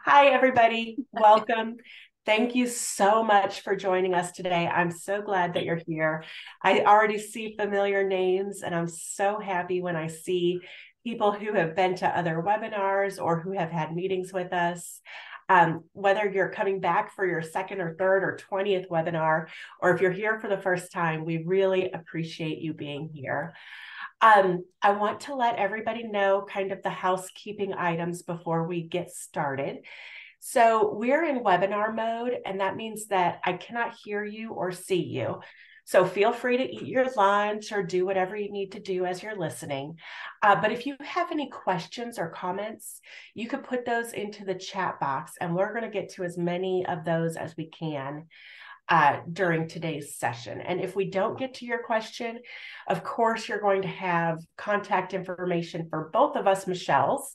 Hi, everybody. Welcome. Thank you so much for joining us today. I'm so glad that you're here. I already see familiar names, and I'm so happy when I see people who have been to other webinars or who have had meetings with us. Whether you're coming back for your second or third or 20th webinar, or if you're here for the first time, we really appreciate you being here. I want to let everybody know kind of the housekeeping items before we get started. So we're in webinar mode, and that means that I cannot hear you or see you. So feel free to eat your lunch or do whatever you need to do as you're listening. But if you have any questions or comments, you could put those into the chat box, and we're going to get to as many of those as we can during today's session. And if we don't get to your question, of course, you're going to have contact information for both of us, Michelle's,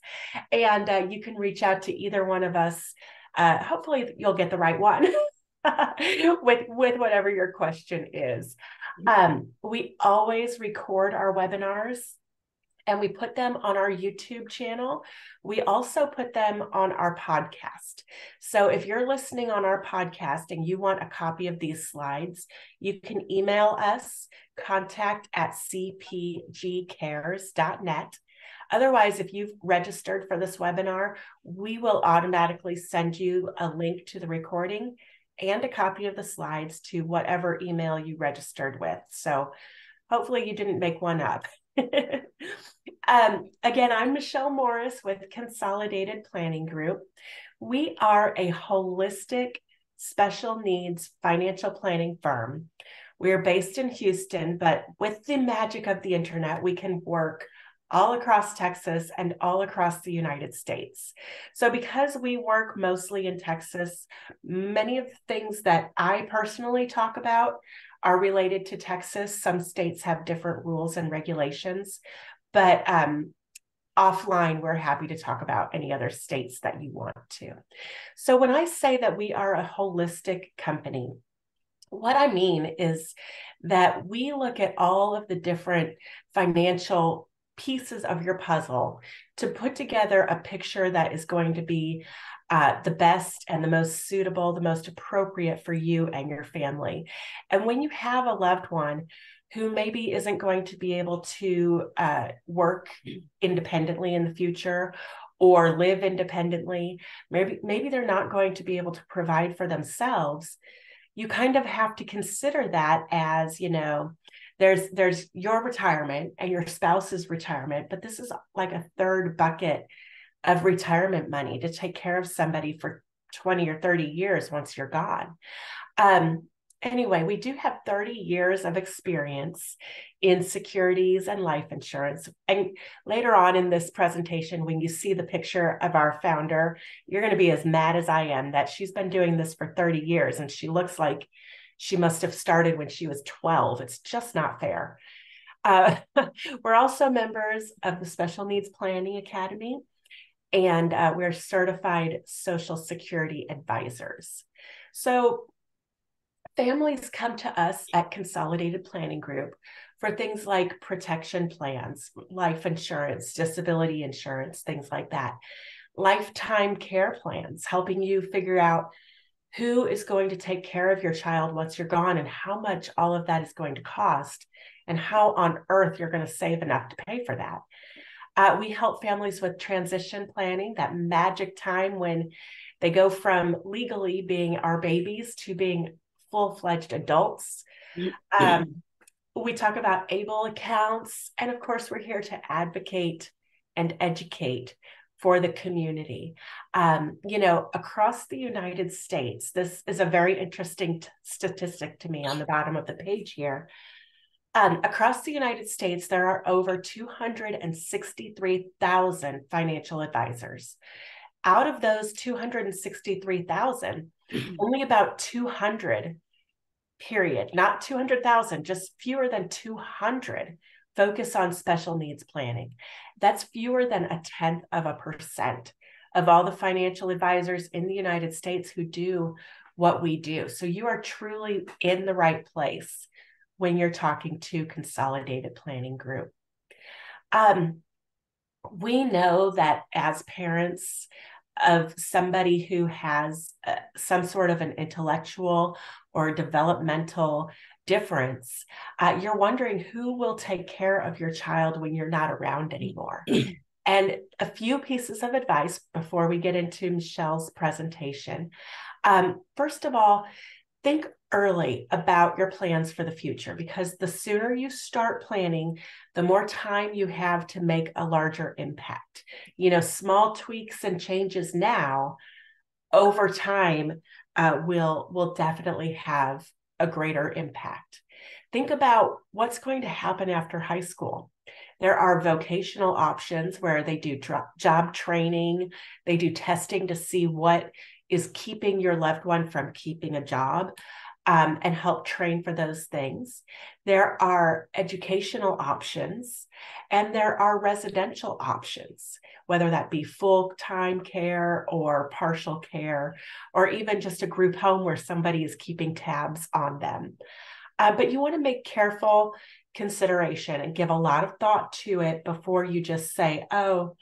and you can reach out to either one of us. Hopefully you'll get the right one with whatever your question is. We always record our webinars, and we put them on our YouTube channel. We also put them on our podcast. So if you're listening on our podcast and you want a copy of these slides, you can email us, contact@cpgcares.net. Otherwise, if you've registered for this webinar, we will automatically send you a link to the recording and a copy of the slides to whatever email you registered with. So hopefully you didn't make one up. Again, I'm Michelle Morris with Consolidated Planning Group. We are a holistic special needs financial planning firm. We are based in Houston, but with the magic of the internet, we can work all across Texas and all across the United States. So because we work mostly in Texas, many of the things that I personally talk about are related to Texas. Some states have different rules and regulations, but offline, we're happy to talk about any other states that you want to. So when I say that we are a holistic company, what I mean is that we look at all of the different financial pieces of your puzzle to put together a picture that is going to be the best and the most suitable, the most appropriate for you and your family. And when you have a loved one who maybe isn't going to be able to work independently in the future or live independently, maybe they're not going to be able to provide for themselves, you kind of have to consider that as, there's your retirement and your spouse's retirement, but this is like a third bucket of retirement money to take care of somebody for 20 or 30 years once you're gone. Anyway, we do have 30 years of experience in securities and life insurance. And later on in this presentation, when you see the picture of our founder, you're going to be as mad as I am that she's been doing this for 30 years and she looks like she must have started when she was 12. It's just not fair. We're also members of the Special Needs Planning Academy, and we're certified Social Security advisors. So families come to us at Consolidated Planning Group for things like protection plans, life insurance, disability insurance, things like that. Lifetime care plans, helping you figure out who is going to take care of your child once you're gone and how much all of that is going to cost and how on earth you're going to save enough to pay for that. We help families with transition planning, that magic time when they go from legally being our babies to being full-fledged adults. We talk about ABLE accounts, and of course, we're here to advocate and educate for the community. Across the United States, this is a very interesting statistic to me on the bottom of the page here. Across the United States, there are over 263,000 financial advisors. Out of those 263,000, only about 200, period, not 200,000, just fewer than 200 focus on special needs planning. That's fewer than 0.1% of all the financial advisors in the United States who do what we do. So you are truly in the right place when you're talking to Consolidated Planning Group. We know that as parents of somebody who has some sort of an intellectual or developmental difference, you're wondering who will take care of your child when you're not around anymore. And a few pieces of advice before we get into Michelle's presentation. First of all, think early about your plans for the future, because the sooner you start planning, the more time you have to make a larger impact. Small tweaks and changes now over time will definitely have a greater impact. Think about what's going to happen after high school. There are vocational options where they do job training, they do testing to see what is keeping your loved one from keeping a job, and help train for those things. There are educational options, and there are residential options, whether that be full-time care or partial care, or even just a group home where somebody is keeping tabs on them. But you want to make careful consideration and give a lot of thought to it before you just say, oh,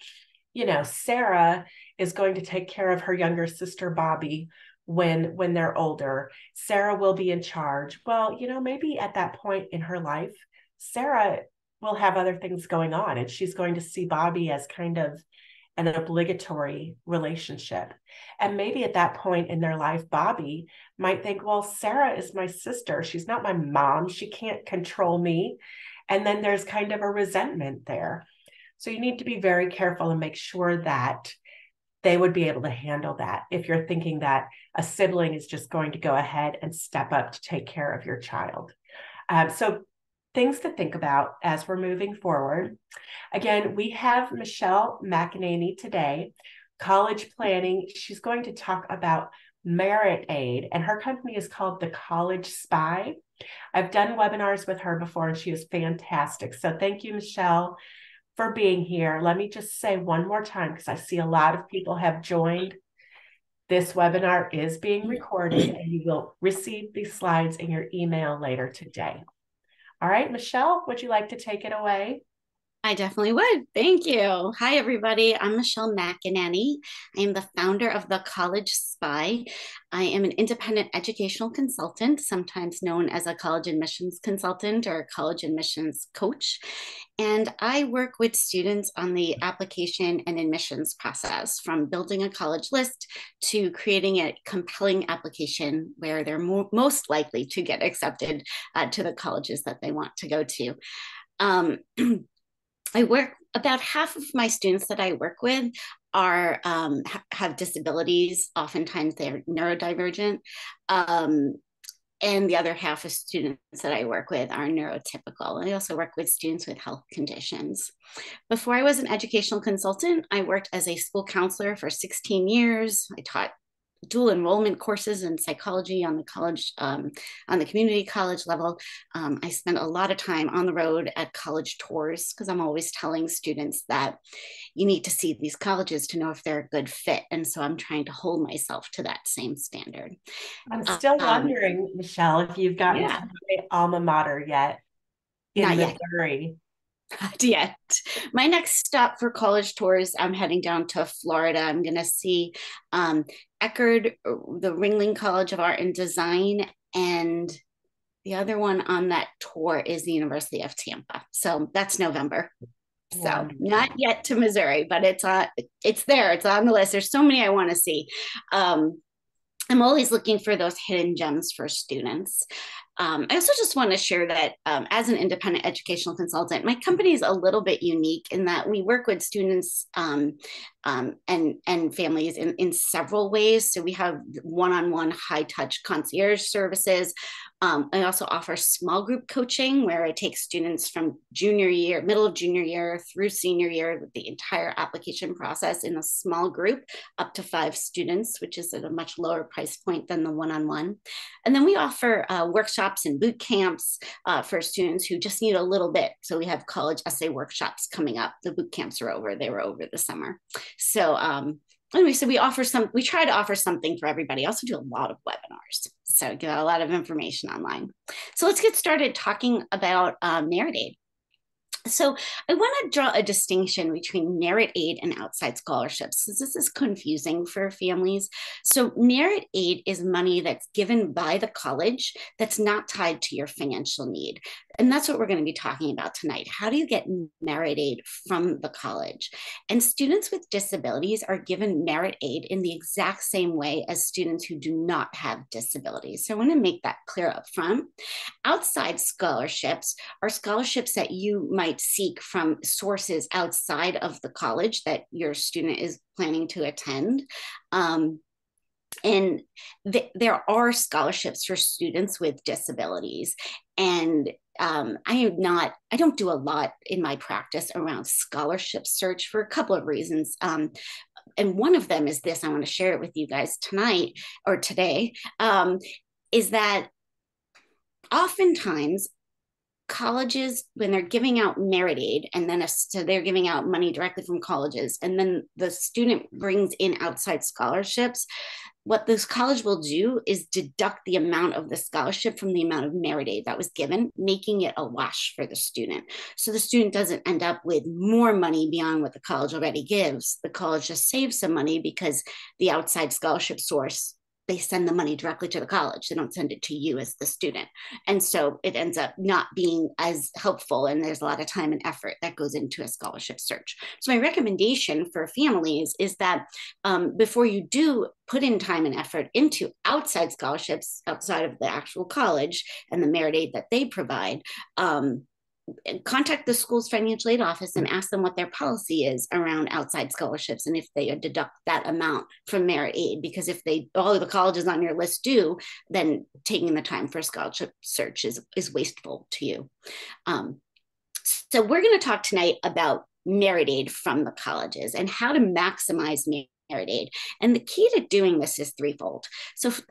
Sarah is going to take care of her younger sister, Bobby, when they're older. Sarah will be in charge. Well, maybe at that point in her life, Sarah will have other things going on, and she's going to see Bobby as kind of an obligatory relationship. And maybe at that point in their life, Bobby might think, well, Sarah is my sister. She's not my mom. She can't control me. And then there's kind of a resentment there. So you need to be very careful and make sure that they would be able to handle that if you're thinking that a sibling is just going to go ahead and step up to take care of your child. So things to think about as we're moving forward. Again, we have Michelle McAnaney today, college planning. She's going to talk about Merit Aid, and her company is called the College Spy. I've done webinars with her before, and she is fantastic. So thank you, Michelle, for being here. Let me just say one more time, because I see a lot of people have joined. This webinar is being recorded, and you will receive these slides in your email later today. All right, Michelle, would you like to take it away? I definitely would. Thank you. Hi, everybody. I'm Michelle McAnaney. I am the founder of the College Spy. I am an independent educational consultant, sometimes known as a college admissions consultant or a college admissions coach. And I work with students on the application and admissions process, from building a college list to creating a compelling application where they're most likely to get accepted to the colleges that they want to go to. About half of my students that I work with are have disabilities. Oftentimes they're neurodivergent. And the other half of students that I work with are neurotypical. I also work with students with health conditions. Before I was an educational consultant, I worked as a school counselor for 16 years. I taught dual enrollment courses in psychology on the college, on the community college level. I spent a lot of time on the road at college tours, because I'm always telling students that you need to see these colleges to know if they're a good fit. And so I'm trying to hold myself to that same standard. I'm still wondering, Michelle, if you've gotten Yeah, to my alma mater yet in not yet. Missouri. Not yet. My next stop for college tours, I'm heading down to Florida. I'm going to see Eckerd, the Ringling College of Art and Design, and the other one on that tour is the University of Tampa. So that's November. So not Wonderful. yet to Missouri, but it's there. It's on the list. There's so many I want to see. I'm always looking for those hidden gems for students. I also just want to share that as an independent educational consultant, my company is a little bit unique in that we work with students and families in several ways. So we have one-on-one high-touch concierge services. I also offer small group coaching, where I take students from junior year, middle of junior year through senior year, with the entire application process in a small group, up to 5 students, which is at a much lower price point than the one-on-one. And then we offer workshops and boot camps for students who just need a little bit. So we have college essay workshops coming up. The boot camps are over. They were over the summer. So anyway, so we try to offer something for everybody. I also do a lot of webinars, so get a lot of information online. So let's get started talking about Merit Aid. So I want to draw a distinction between merit aid and outside scholarships, because this is confusing for families. So merit aid is money that's given by the college that's not tied to your financial need. And that's what we're going to be talking about tonight. How do you get merit aid from the college? And students with disabilities are given merit aid in the exact same way as students who do not have disabilities. So I want to make that clear up front. Outside scholarships are scholarships that you might seek from sources outside of the college that your student is planning to attend. And there are scholarships for students with disabilities. And I don't do a lot in my practice around scholarship search for a couple of reasons. And one of them is this, I want to share it with you guys tonight or today, is that oftentimes colleges, when they're giving out merit aid, and then so they're giving out money directly from colleges, and then the student brings in outside scholarships, what this college will do is deduct the amount of the scholarship from the amount of merit aid that was given, making it a wash for the student. So the student doesn't end up with more money beyond what the college already gives. The college just saves some money because the outside scholarship source, they send the money directly to the college. They don't send it to you as the student. And so it ends up not being as helpful. And there's a lot of time and effort that goes into a scholarship search. So my recommendation for families is that before you do put in time and effort into outside scholarships outside of the actual college and the merit aid that they provide, contact the school's financial aid office and ask them what their policy is around outside scholarships and if they deduct that amount from merit aid. Because if all of the colleges on your list do, then taking the time for a scholarship search is wasteful to you. So we're going to talk tonight about merit aid from the colleges and how to maximize merit aid. And the key to doing this is threefold.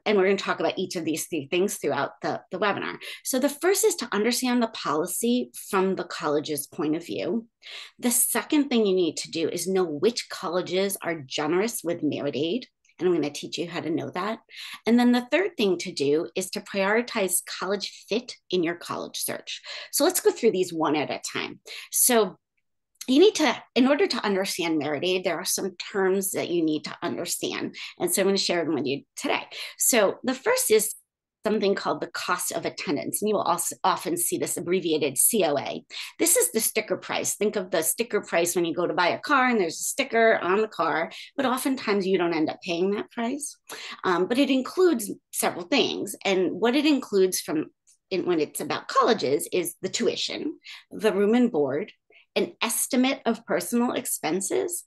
And we're going to talk about each of these three things throughout the webinar. So the first is to understand the policy from the college's point of view. The second thing you need to do is know which colleges are generous with merit aid. And I'm going to teach you how to know that. And then the third thing to do is to prioritize college fit in your college search. So let's go through these one at a time. So you need to, in order to understand merit aid, there are some terms that you need to understand. And so I'm going to share them with you today. So the first is something called the cost of attendance. And you will also often see this abbreviated COA. This is the sticker price. Think of the sticker price when you go to buy a car and there's a sticker on the car, but oftentimes you don't end up paying that price. But it includes several things. And what it includes when it's about colleges is the tuition, the room and board, an estimate of personal expenses,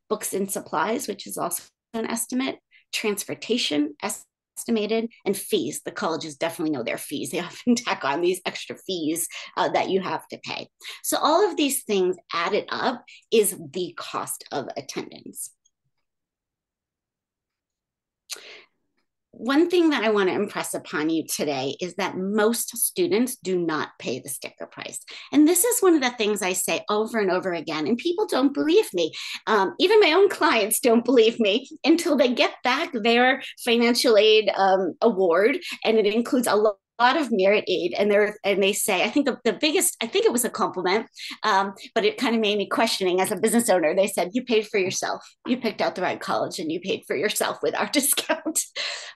books and supplies, which is also an estimate, transportation estimated, and fees. The colleges definitely know their fees. They often tack on these extra fees that you have to pay. So all of these things added up is the cost of attendance. One thing that I want to impress upon you today is that most students do not pay the sticker price. And this is one of the things I say over and over again, and people don't believe me. Even my own clients don't believe me until they get back their financial aid award, and it includes a lot of merit aid, and they say, I think the biggest, I think it was a compliment, but it kind of made me questioning as a business owner. They said, you paid for yourself. You picked out the right college and you paid for yourself with our discount.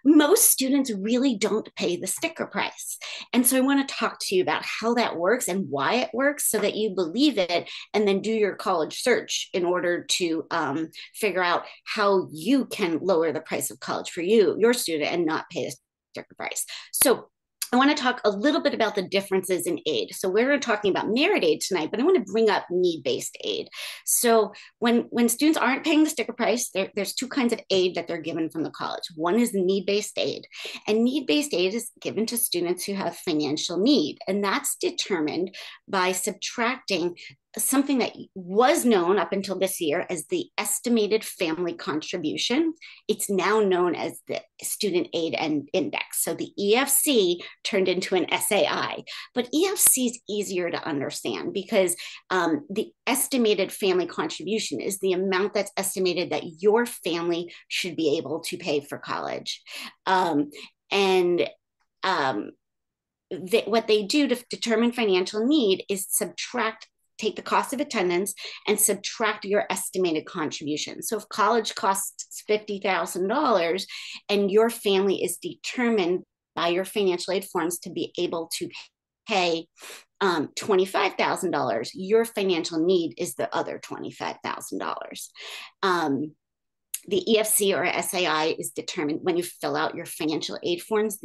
Most students really don't pay the sticker price. And so I want to talk to you about how that works and why it works so that you believe it and then do your college search in order to figure out how you can lower the price of college for your student, and not pay the sticker price. So I want to talk a little bit about the differences in aid. So we're talking about merit aid tonight, but I want to bring up need-based aid. So when students aren't paying the sticker price, there's two kinds of aid that they're given from the college. One is need-based aid, and need-based aid is given to students who have financial need, and that's determined by subtracting something that was known up until this year as the estimated family contribution. It's now known as the student aid and index. So the EFC turned into an SAI, but EFC is easier to understand because the estimated family contribution is the amount that's estimated that your family should be able to pay for college. What they do to determine financial need is subtract take the cost of attendance and subtract your estimated contribution. So if college costs $50,000 and your family is determined by your financial aid forms to be able to pay $25,000, your financial need is the other $25,000. The EFC or SAI is determined when you fill out your financial aid forms.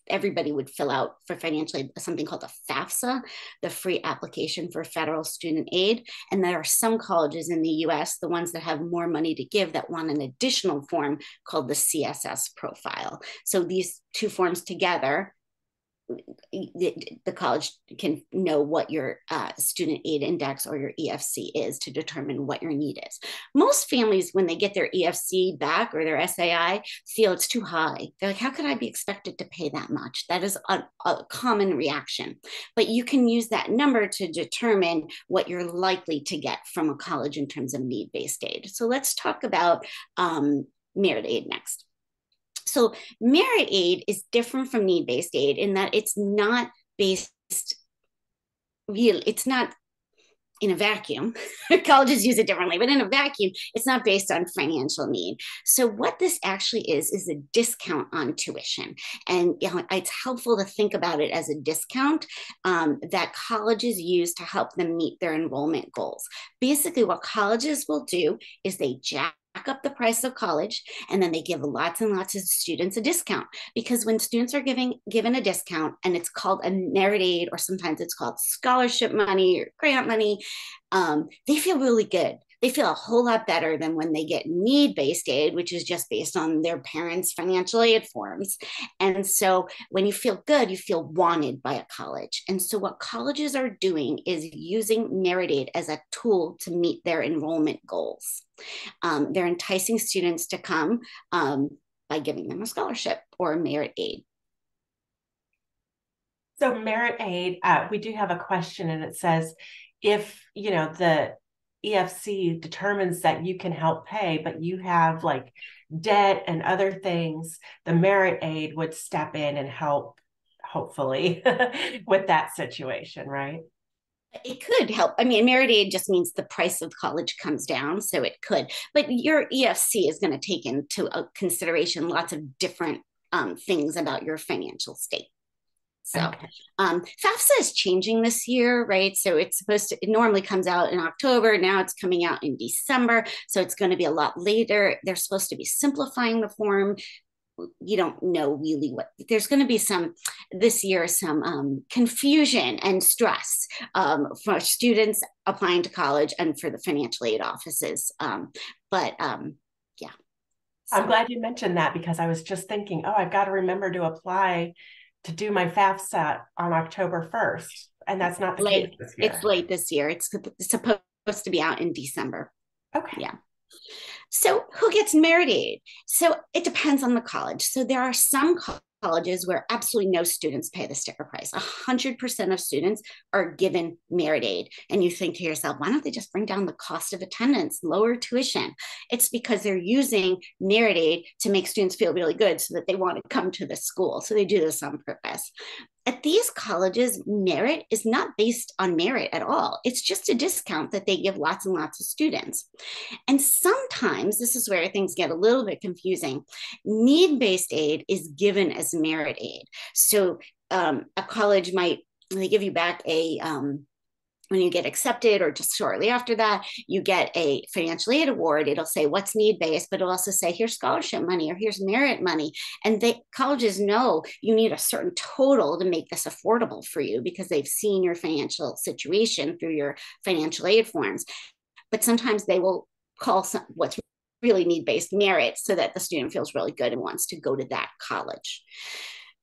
Everybody would fill out for financial aid something called a FAFSA, the free application for federal student aid. And there are some colleges in the US, the ones that have more money to give, that want an additional form called the CSS profile. So these two forms together, the college can know what your student aid index or your EFC is to determine what your need is. Most families, when they get their EFC back or their SAI, feel it's too high. They're like, how could I be expected to pay that much? That is a common reaction. But you can use that number to determine what you're likely to get from a college in terms of need-based aid. So let's talk about merit aid next. So merit aid is different from need-based aid in that it's not based it's not in a vacuum. Colleges use it differently, but in a vacuum, it's not based on financial need. So what this actually is a discount on tuition. And it's helpful to think about it as a discount that colleges use to help them meet their enrollment goals. Basically, what colleges will do is they jack up the price of college, and then they give lots and lots of students a discount, because when students are given a discount, and it's called a merit aid, or sometimes it's called scholarship money or grant money, they feel really good. They feel a whole lot better than when they get need-based aid, which is just based on their parents' financial aid forms. And so when you feel good, you feel wanted by a college. And so what colleges are doing is using merit aid as a tool to meet their enrollment goals. They're enticing students to come by giving them a scholarship or merit aid. So merit aid, we do have a question, and it says, if the EFC determines that you can help pay, but you have like debt and other things, the merit aid would step in and help, hopefully, with that situation, right? It could help. I mean, merit aid just means the price of college comes down, so it could. But your EFC is going to take into consideration lots of different things about your financial state. So okay. FAFSA is changing this year, right? So it normally comes out in October. Now it's coming out in December. So it's going to be a lot later. They're supposed to be simplifying the form. You don't know really what, there's going to be some confusion and stress for students applying to college and for the financial aid offices. Yeah. So. I'm glad you mentioned that, because I was just thinking, I've got to remember to apply to do my FAFSA on October 1st. And that's not the case this year. It's late this year. It's supposed to be out in December. Okay. Yeah. So who gets merit aid? So it depends on the college. So there are some colleges where absolutely no students pay the sticker price. 100% of students are given merit aid. And you think to yourself, why don't they just bring down the cost of attendance, lower tuition? It's because they're using merit aid to make students feel really good so that they want to come to the school. So they do this on purpose. At these colleges, merit is not based on merit at all. It's just a discount that they give lots and lots of students. And sometimes, this is where things get a little bit confusing, need-based aid is given as merit aid. So a college they give you back when you get accepted, or just shortly after that, you get a financial aid award. It'll say what's need-based, but it'll also say here's scholarship money or here's merit money. And colleges know you need a certain total to make this affordable for you, because they've seen your financial situation through your financial aid forms. But sometimes they will call what's really need-based merit, so that the student feels really good and wants to go to that college,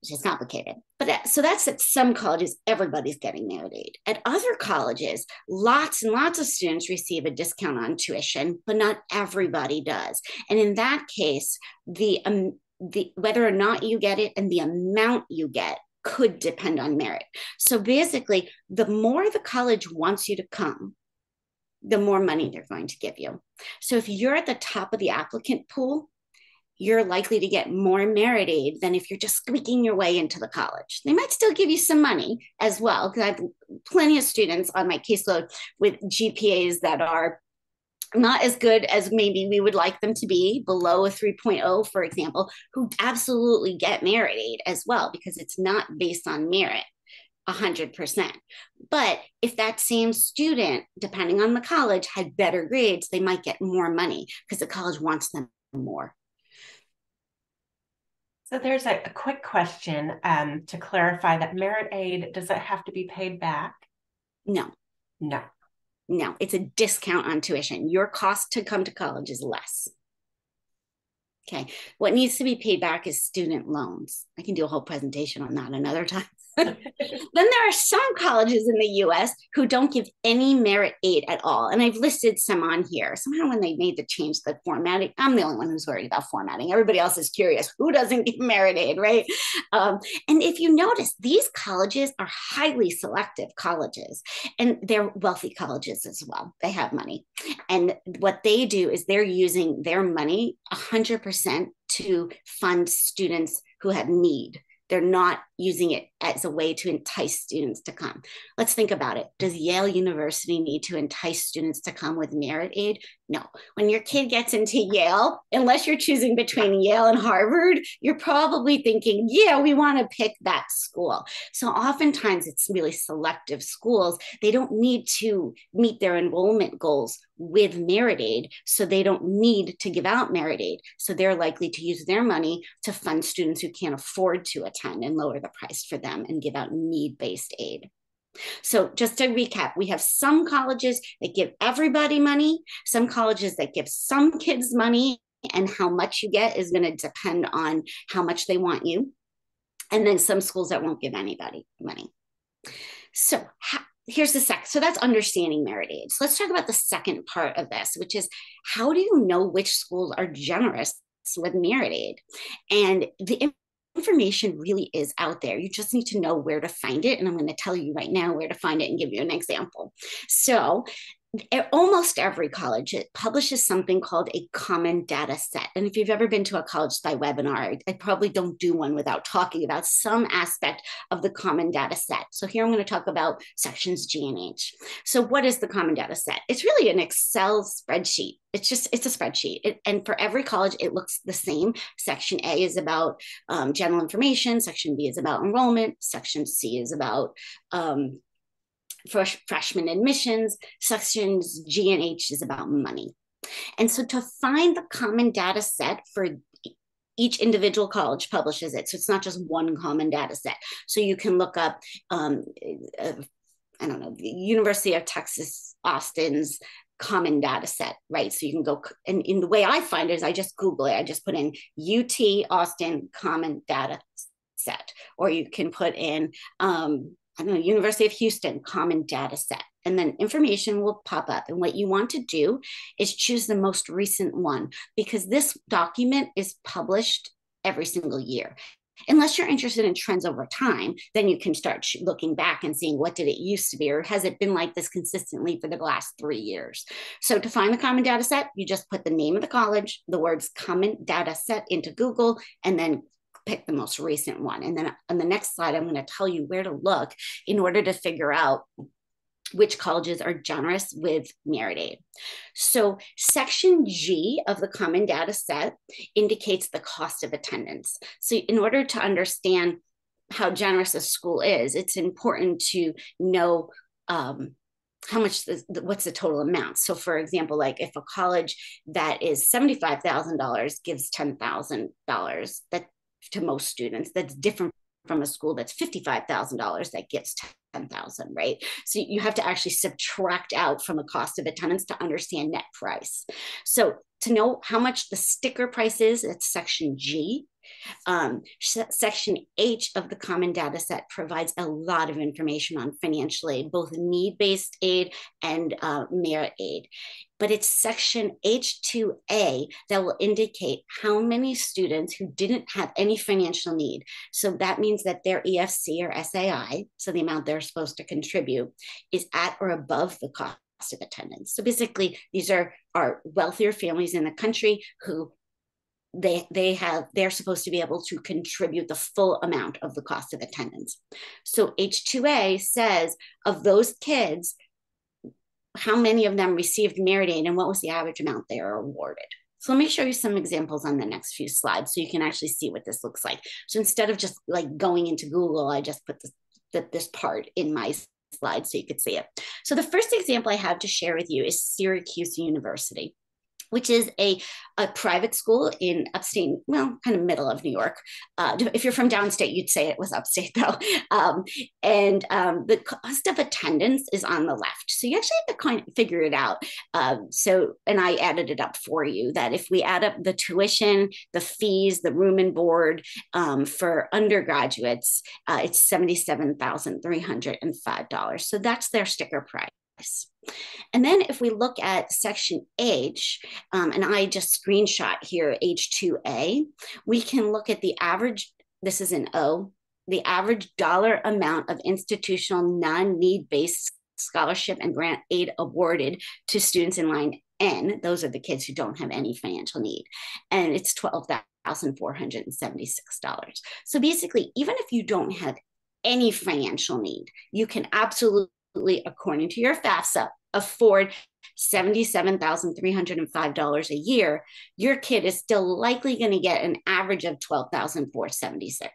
which is complicated. But so that's at some colleges, everybody's getting merit aid. At other colleges, lots and lots of students receive a discount on tuition, but not everybody does. And in that case, whether or not you get it and the amount you get could depend on merit. So basically, the more the college wants you to come, the more money they're going to give you. So if you're at the top of the applicant pool, you're likely to get more merit aid than if you're just squeaking your way into the college. They might still give you some money as well, because I have plenty of students on my caseload with GPAs that are not as good as maybe we would like them to be, below a 3.0, for example, who absolutely get merit aid as well, because it's not based on merit 100%. But if that same student, depending on the college, had better grades, they might get more money because the college wants them more. So there's a quick question to clarify that merit aid, does it have to be paid back? No. No. No, it's a discount on tuition. Your cost to come to college is less. Okay. What needs to be paid back is student loans. I can do a whole presentation on that another time. Then there are some colleges in the US who don't give any merit aid at all. And I've listed some on here. Somehow when they made the change, the formatting, I'm the only one who's worried about formatting. Everybody else is curious. Who doesn't give merit aid, right? And if you notice, these colleges are highly selective colleges, and they're wealthy colleges as well. They have money. And what they do is they're using their money 100% to fund students who have need. They're not using it as a way to entice students to come. Let's think about it. Does Yale University need to entice students to come with merit aid? No. When your kid gets into Yale, unless you're choosing between Yale and Harvard, you're probably thinking, yeah, we want to pick that school. So oftentimes it's really selective schools. They don't need to meet their enrollment goals with merit aid, so they don't need to give out merit aid. So they're likely to use their money to fund students who can't afford to attend and lower the price for them and give out need-based aid. So just to recap, we have some colleges that give everybody money, some colleges that give some kids money, and how much you get is going to depend on how much they want you. And then some schools that won't give anybody money. So here's the second. So that's understanding merit aid. So let's talk about the second part of this, which is how do you know which schools are generous with merit aid? And the information really is out there. You just need to know where to find it. And I'm going to tell you right now where to find it and give you an example. So almost every college, it publishes something called a common data set. And if you've ever been to a college spy webinar, I probably don't do one without talking about some aspect of the common data set. So here I'm going to talk about sections G and H. So what is the common data set? It's really an Excel spreadsheet. It's a spreadsheet. And for every college, it looks the same. Section A is about general information. Section B is about enrollment. Section C is about freshman admissions. Sections G and H is about money. And so to find the common data set for each individual college publishes it. So it's not just one common data set. So you can look up, I don't know, the University of Texas, Austin's common data set, right? So you can go, and in the way I find it is I just Google it. I just put in UT Austin common data set, or you can put in, I don't know, University of Houston common data set, and then information will pop up. And what you want to do is choose the most recent one, because this document is published every single year. Unless you're interested in trends over time, then you can start looking back and seeing what did it used to be, or has it been like this consistently for the last 3 years? So to find the common data set, you just put the name of the college, the words common data set into Google, and then pick the most recent one. And then on the next slide, I'm going to tell you where to look in order to figure out which colleges are generous with merit aid. So section G of the common data set indicates the cost of attendance. So in order to understand how generous a school is, it's important to know how much, what's the total amount. So for example, like if a college that is $75,000 gives $10,000, that to most students, that's different from a school that's $55,000 that gives $10,000, right? So you have to actually subtract out from the cost of attendance to understand net price. So to know how much the sticker price is, it's section G. Section H of the common data set provides a lot of information on financial aid, both need-based aid and merit aid. But it's section H2A that will indicate how many students who didn't have any financial need. So that means that their EFC or SAI, so the amount they're supposed to contribute, is at or above the cost of attendance. So basically, these are wealthier families in the country who they're supposed to be able to contribute the full amount of the cost of attendance. So H2A says of those kids, how many of them received merit aid and what was the average amount they are awarded. So let me show you some examples on the next few slides so you can actually see what this looks like. So instead of just like going into Google, I just put this part in my slide so you could see it. So the first example I have to share with you is Syracuse University, which is a private school in upstate, well, kind of middle of New York. If you're from downstate, you'd say it was upstate though. The cost of attendance is on the left. So you actually have to kind of figure it out. And I added it up for you that if we add up the tuition, the fees, the room and board for undergraduates, it's $77,305. So that's their sticker price. And then if we look at section H, and I just screenshot here H2A, we can look at the average, this is an O, the average dollar amount of institutional non-need-based scholarship and grant aid awarded to students in line N. Those are the kids who don't have any financial need. And it's $12,476. So basically, even if you don't have any financial need, you can absolutely, according to your FAFSA, afford $77,305 a year. Your kid is still likely going to get an average of $12,476.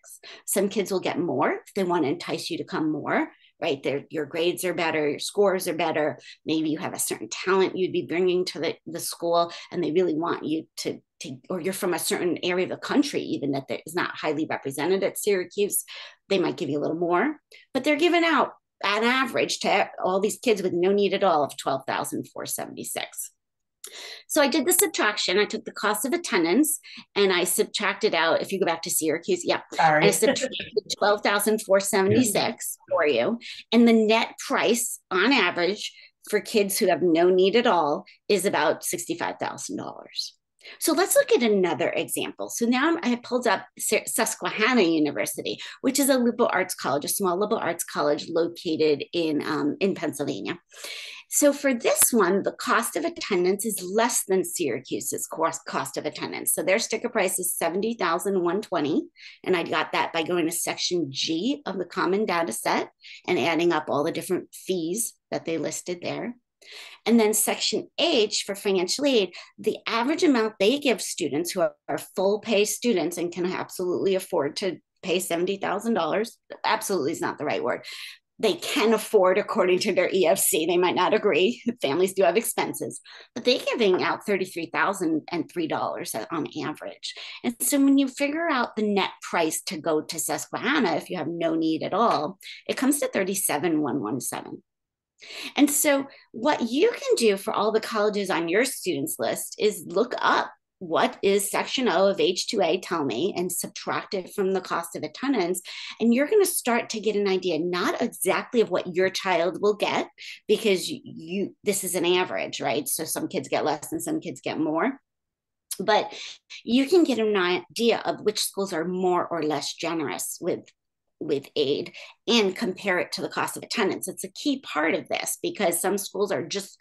Some kids will get more if they want to entice you to come more, right? Your grades are better, your scores are better. Maybe you have a certain talent you'd be bringing to the school, and they really want you to, or you're from a certain area of the country, even that is not highly represented at Syracuse. They might give you a little more, but they're giving out an average to all these kids with no need at all of $12,476. So I did the subtraction. I took the cost of attendance and I subtracted out, if you go back to Syracuse, yeah. Sorry. I subtracted 12,476 for you. And the net price on average for kids who have no need at all is about $65,000. So let's look at another example. So now I have pulled up Susquehanna University, which is a liberal arts college, a small liberal arts college located in Pennsylvania. So for this one, the cost of attendance is less than Syracuse's cost of attendance. So their sticker price is $70,120. And I got that by going to section G of the common data set and adding up all the different fees that they listed there. And then section H for financial aid, the average amount they give students who are full pay students and can absolutely afford to pay $70,000, absolutely is not the right word. They can afford according to their EFC. They might not agree. Families do have expenses, but they're giving out $33,003 on average. And so when you figure out the net price to go to Susquehanna, if you have no need at all, it comes to $37,117. And so what you can do for all the colleges on your students list is look up what is section O of H2A, tell me, and subtract it from the cost of attendance. And you're going to start to get an idea, not exactly of what your child will get, because this is an average, right? So some kids get less and some kids get more. But you can get an idea of which schools are more or less generous with aid and compare it to the cost of attendance. It's a key part of this because some schools are just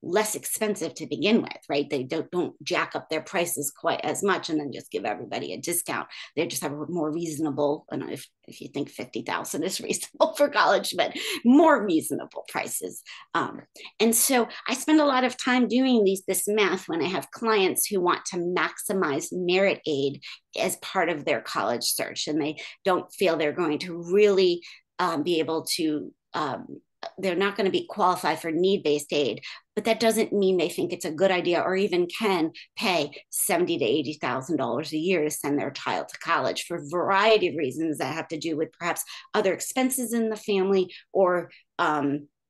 less expensive to begin with, right? They don't jack up their prices quite as much and then just give everybody a discount. They just have a more reasonable, I don't know if you think 50,000 is reasonable for college, but more reasonable prices. And so I spend a lot of time doing this math when I have clients who want to maximize merit aid as part of their college search, and they don't feel they're going to really be able to they're not going to be qualified for need-based aid, but that doesn't mean they think it's a good idea or even can pay $70,000 to $80,000 a year to send their child to college for a variety of reasons that have to do with perhaps other expenses in the family or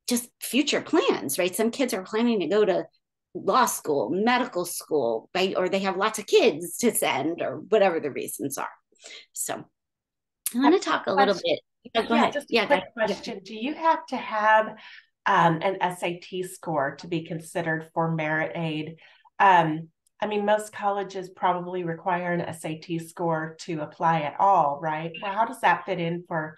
just future plans, right? Some kids are planning to go to law school, medical school, right? Or they have lots of kids to send or whatever the reasons are. So I want to talk a little bit. Go ahead. Just a quick question. Do you have to have an SAT score to be considered for merit aid? I mean, most colleges probably require an SAT score to apply at all, right? Well, how does that fit in for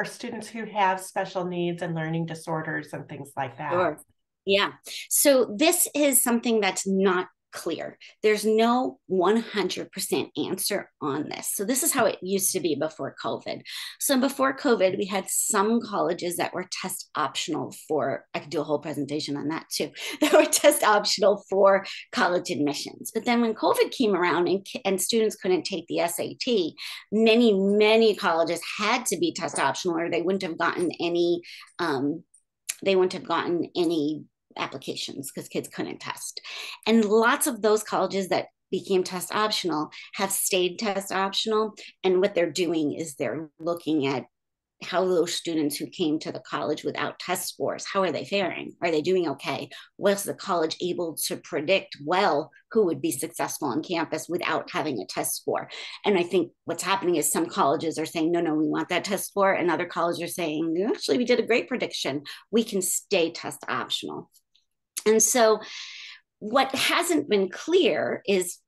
students who have special needs and learning disorders and things like that? Sure. Yeah. So this is something that's not clear. There's no 100% answer on this. So this is how it used to be before COVID. So before COVID, we had some colleges that were test optional for, I could do a whole presentation on that too, that were test optional for college admissions. But then when COVID came around and students couldn't take the SAT, many colleges had to be test optional, or they wouldn't have gotten any, applications because kids couldn't test. And lots of those colleges that became test optional have stayed test optional. And what they're doing is they're looking at how those students who came to the college without test scores, how are they faring? Are they doing okay? Was the college able to predict well who would be successful on campus without having a test score? And I think what's happening is some colleges are saying, no, we want that test score. And other colleges are saying, actually, we did a great prediction. We can stay test optional. And so what hasn't been clear is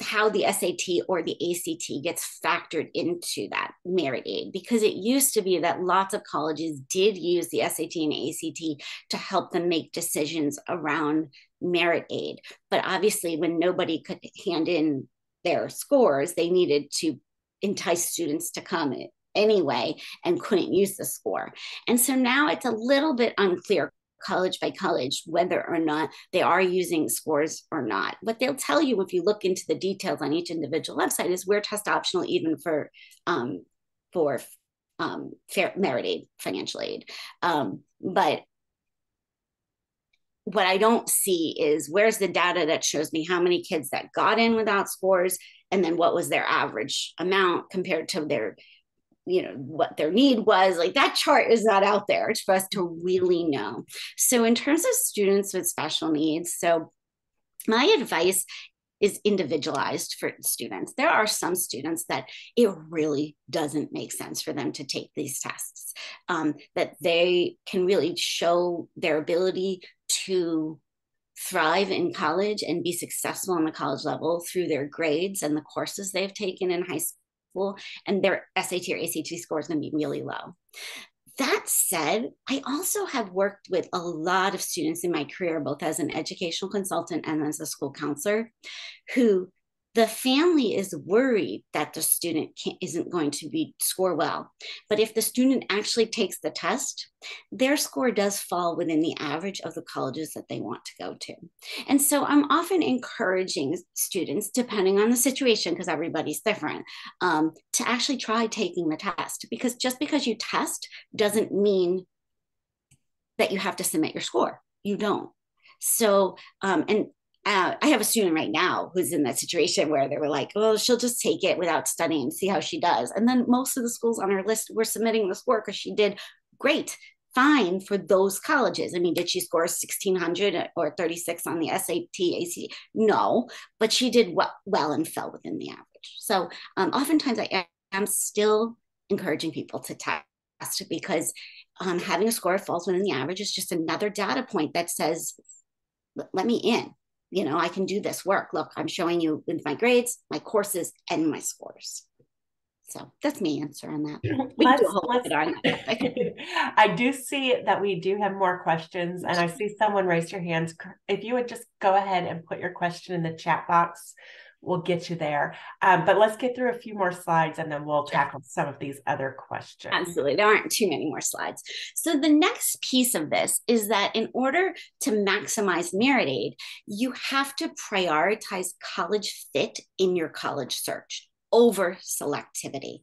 how the SAT or the ACT gets factored into that merit aid, because it used to be that lots of colleges did use the SAT and ACT to help them make decisions around merit aid. But obviously, when nobody could hand in their scores, they needed to entice students to come anyway and couldn't use the score. And so now it's a little bit unclear, college by college, whether or not they are using scores or not. What they'll tell you if you look into the details on each individual website is we're test optional even for fair merit aid, financial aid. But what I don't see is where's the data that shows me how many kids that got in without scores, and then what was their average amount compared to their, what their need was. Like, that chart is not out there. It's for us to really know. So in terms of students with special needs, so my advice is individualized for students. There are some students that it really doesn't make sense for them to take these tests, that they can really show their ability to thrive in college and be successful on the college level through their grades and the courses they've taken in high school, and their SAT or ACT score is going to be really low. That said, I also have worked with a lot of students in my career, both as an educational consultant and as a school counselor, who the family is worried that the student isn't going to score well. But if the student actually takes the test, their score does fall within the average of the colleges that they want to go to. And so I'm often encouraging students, depending on the situation, because everybody's different, to actually try taking the test. Because just because you test doesn't mean that you have to submit your score. You don't. So, I have a student right now who's in that situation where they were like, well, she'll just take it without studying, see how she does. And then most of the schools on her list were submitting the score because she did great, fine for those colleges. I mean, did she score 1,600 or 36 on the SAT, ACT? No, but she did well and fell within the average. So oftentimes I am still encouraging people to test, because having a score falls within the average is just another data point that says, let me in. I can do this work. Look, I'm showing you with my grades, my courses, and my scores. So that's my answer on that. I do see that we do have more questions, and I see someone raise your hands. If you would just go ahead and put your question in the chat box, we'll get you there. But let's get through a few more slides, and then we'll tackle some of these other questions. Absolutely. There aren't too many more slides. So the next piece of this is that in order to maximize merit aid, you have to prioritize college fit in your college search over selectivity.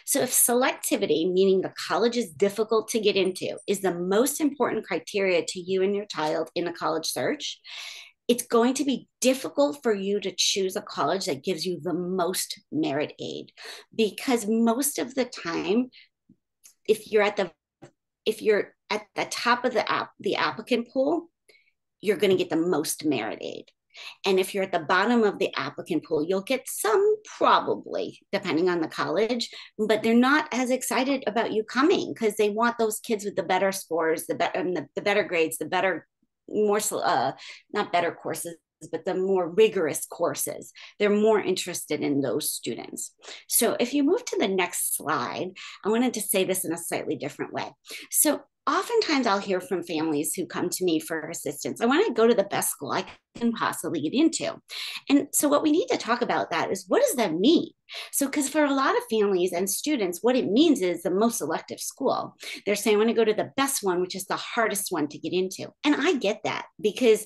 So if selectivity, meaning the college is difficult to get into, is the most important criteria to you and your child in a college search, it's going to be difficult for you to choose a college that gives you the most merit aid, because most of the time, if you're at the top of the applicant pool, you're going to get the most merit aid. And if you're at the bottom of the applicant pool, you'll get some, probably, depending on the college, but they're not as excited about you coming because they want those kids with the better scores, the better grades, the better, more not better courses, but the more rigorous courses. They're more interested in those students. So if you move to the next slide, I wanted to say this in a slightly different way. So oftentimes I'll hear from families who come to me for assistance. I want to go to the best school I can possibly get into. And so what we need to talk about that is, what does that mean? So, because for a lot of families and students, what it means is the most selective school. They're saying, I want to go to the best one, which is the hardest one to get into. And I get that, because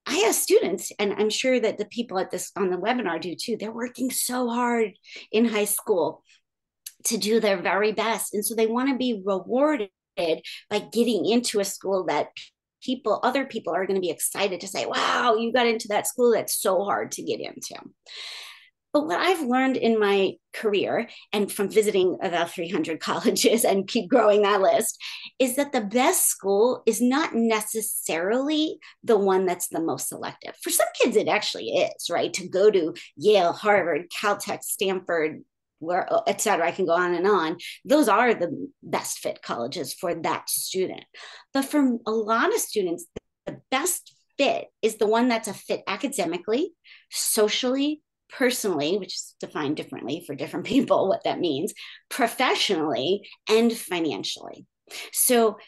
I have students, and I'm sure that the people at this on the webinar do too. They're working so hard in high school to do their very best. And so they want to be rewarded by getting into a school that other people are going to be excited to say, wow, you got into that school that's so hard to get into. But what I've learned in my career, and from visiting about 300 colleges and keep growing that list, is that the best school is not necessarily the one that's the most selective. For some kids, it actually is, right? To go to Yale, Harvard, Caltech, Stanford, where, et cetera, I can go on and on. Those are the best fit colleges for that student. But for a lot of students, the best fit is the one that's a fit academically, socially, personally, which is defined differently for different people, what that means, professionally, and financially. So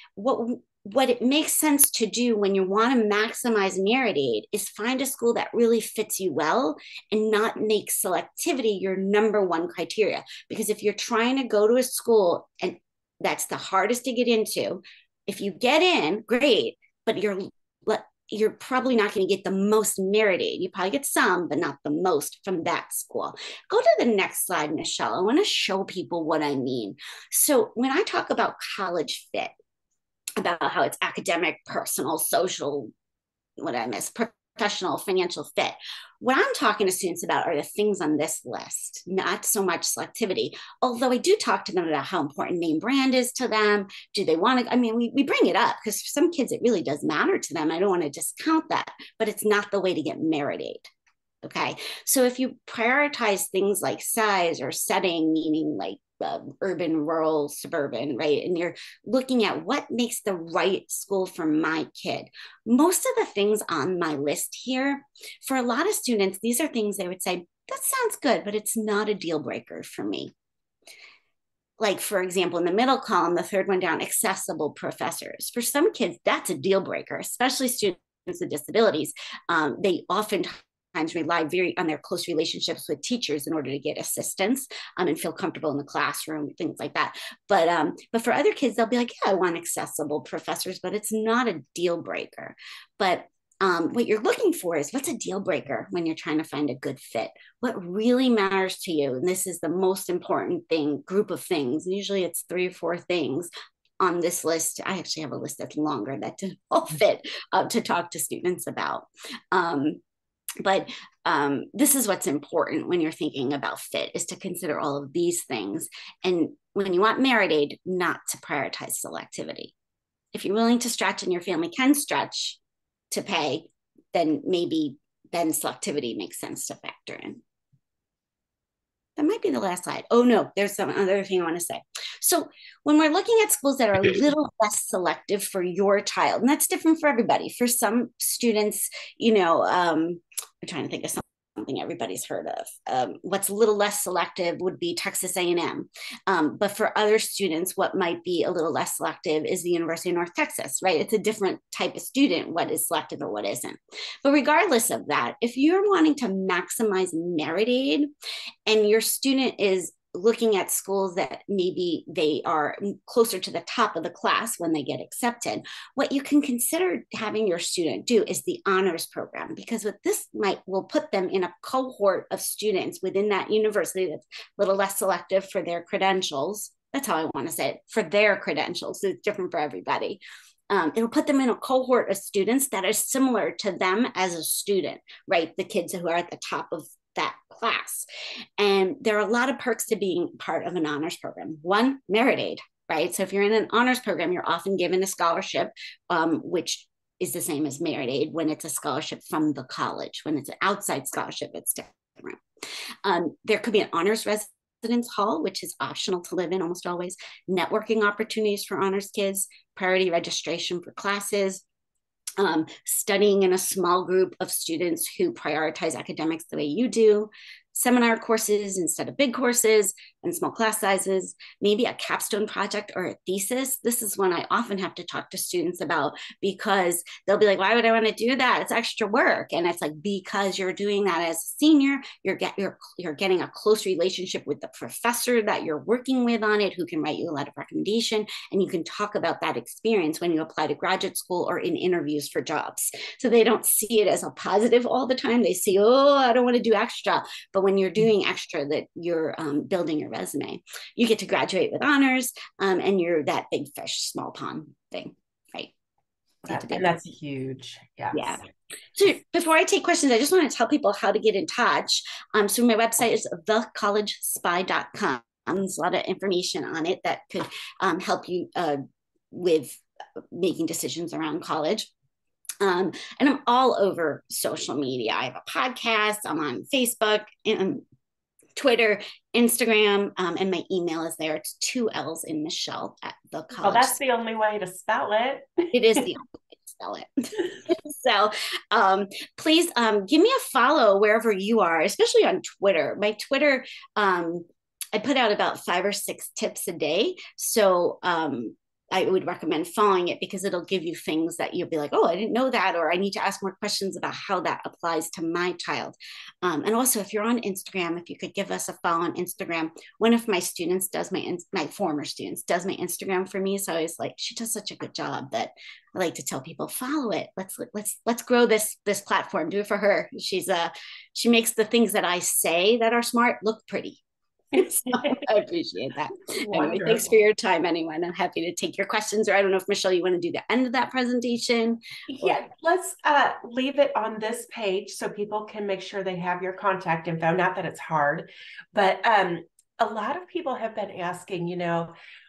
what it makes sense to do when you want to maximize merit aid is find a school that really fits you well and not make selectivity your number one criteria. Because if you're trying to go to a school and that's the hardest to get into, if you get in, great, but you're probably not going to get the most merit aid. You probably get some, but not the most from that school. Go to the next slide, Michelle. I want to show people what I mean. So when I talk about college fit, about how it's academic, personal, social, professional, financial fit. What I'm talking to students about are the things on this list, not so much selectivity. Although I do talk to them about how important name brand is to them. Do they want to, I mean, we bring it up because for some kids, it really does matter to them. I don't want to discount that, but it's not the way to get merit aid. Okay. So if you prioritize things like size or setting, meaning like urban, rural, suburban, right? And you're looking at what makes the right school for my kid. Most of the things on my list here, for a lot of students, these are things they would say, that sounds good, but it's not a deal breaker for me. Like, for example, in the middle column, the third one down, accessible professors. For some kids, that's a deal breaker, especially students with disabilities. They oftentimes rely very on their close relationships with teachers in order to get assistance and feel comfortable in the classroom, things like that. But for other kids, they'll be like, yeah, I want accessible professors, but it's not a deal breaker. But what you're looking for is, what's a deal breaker when you're trying to find a good fit? What really matters to you? And this is the most important group of things. Usually it's 3 or 4 things on this list. I actually have a list that's longer that all fit to talk to students about. But this is what's important when you're thinking about fit, is to consider all of these things. And when you want merit aid, not to prioritize selectivity. If you're willing to stretch and your family can stretch to pay, then selectivity makes sense to factor in. That might be the last slide. Oh no, there's some other thing I want to say. So when we're looking at schools that are a little less selective for your child, and that's different for everybody. For some students, I'm trying to think of something everybody's heard of. What's a little less selective would be Texas A&M. But for other students, what might be a little less selective is the University of North Texas, right? It's a different type of student, what is selective or what isn't. But regardless of that, if you're wanting to maximize merit aid and your student is looking at schools that maybe they are closer to the top of the class when they get accepted, what you can consider having your student do is the honors program, because what this will put them in a cohort of students within that university that's a little less selective for their credentials. That's how I want to say it, for their credentials. So it's different for everybody. It'll put them in a cohort of students that are similar to them as a student, right? The kids who are at the top of that class. And there are a lot of perks to being part of an honors program. One, merit aid, right? So if you're in an honors program, you're often given a scholarship, which is the same as merit aid when it's a scholarship from the college. When it's an outside scholarship, it's different. There could be an honors residence hall, which is optional to live in almost always, networking opportunities for honors kids, priority registration for classes, studying in a small group of students who prioritize academics the way you do, seminar courses instead of big courses, and small class sizes, maybe a capstone project or a thesis. This is one I often have to talk to students about, because they'll be like, why would I want to do that? It's extra work. And it's like, because you're doing that as a senior, you're getting a close relationship with the professor that you're working with on it, who can write you a letter of recommendation, and you can talk about that experience when you apply to graduate school or in interviews for jobs. So they don't see it as a positive all the time. They see, oh, I don't want to do extra. But when you're doing extra, that you're building your resume, you get to graduate with honors, and you're that big fish, small pond thing, right? And that's huge. Yes. Yeah. So before I take questions, I just want to tell people how to get in touch. So my website is thecollegespy.com. There's a lot of information on it that could help you with making decisions around college. And I'm all over social media. I have a podcast. I'm on Facebook, and Twitter, Instagram, and my email is there. It's 2 L's in Michelle at the college. Well, that's the only way to spell it. It is the only way to spell it. So please give me a follow wherever you are, especially on Twitter. My Twitter, I put out about 5 or 6 tips a day. So I would recommend following it, because it'll give you things that you'll be like, oh, I didn't know that, or I need to ask more questions about how that applies to my child. And also, if you're on Instagram, if you could give us a follow on Instagram. One of my students does my former students does my Instagram for me. So I was like, she does such a good job that I like to tell people, follow it. Let's grow this platform. Do it for her. She makes the things that I say that are smart look pretty. So I appreciate that. Anyway, thanks for your time, anyone. I'm happy to take your questions, or I don't know if, Michelle, you want to do the end of that presentation? Yeah, let's leave it on this page so people can make sure they have your contact info. Not that it's hard, but a lot of people have been asking,